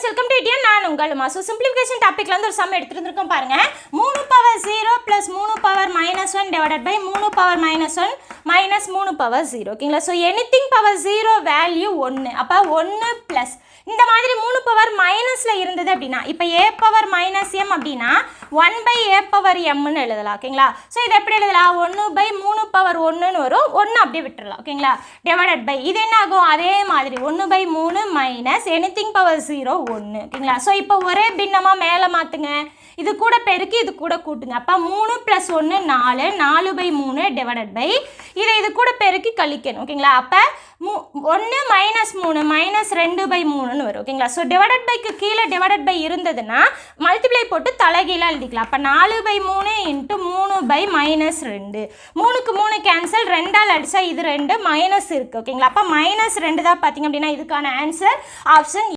Friends, welcome to இடியன். நான் உங்கள் Uma. So simplification டாப்பிக்ல இருந்து ஒரு சம் எடுத்துருந்துருக்கோம் பாருங்க. 3 power 0 plus 3 power -1 divided by 3 power -1 minus 3 power 0. ஓகேங்களா? So anything power 0 value 1. அப்போ 1 ப்ளஸ் இந்த மாதிரி 3 பவர் மைனஸில் இருந்தது அப்படின்னா, இப்போ a பவர் -m அப்படின்னா 1 பை a பவர் mன்னு எழுதலாம். ஓகேங்களா? ஸோ இது எப்படி எழுதலாம்? 1 பை 3 பவர் 1ன்னு வரும். 1 அப்படியே விட்டுறலாம். ஓகேங்களா? டிவைடட் பை இது என்ன ஆகும்? அதே மாதிரி 1 பை 3 மைனஸ் எனிதிங் பவர் 0 1. ஓகேங்களா? ஸோ இப்போ ஒரே பின்னமாக மேலே மாற்றுங்க. இது கூட பெருக்கி இது கூட கூட்டுங்க. அப்போ 3 + 1 4, 4 பை 3 டிவைடட் பை இது கூட பெருக்கி கழிக்கணும். ஓகேங்களா? அப்போ 1 - 3 -2 பை 3ன்னு வரும். ஓகேங்களா? ஸோ டிவைடட் பைக்கு கீழே டிவைடட் பை இருந்ததுன்னா மல்டிப்ளை போட்டு தலைகீழாக எழுதிக்கலாம். அப்போ 4 பை 3 × 3 பை -2. 3க்கு 3 கேன்சல், 2ஆல் அடித்தா இது 2 மைனஸ் இருக்குது. ஓகேங்களா? அப்போ -2 தான் பார்த்தீங்க அப்படின்னா இதுக்கான ஆன்சர் ஆப்ஷன்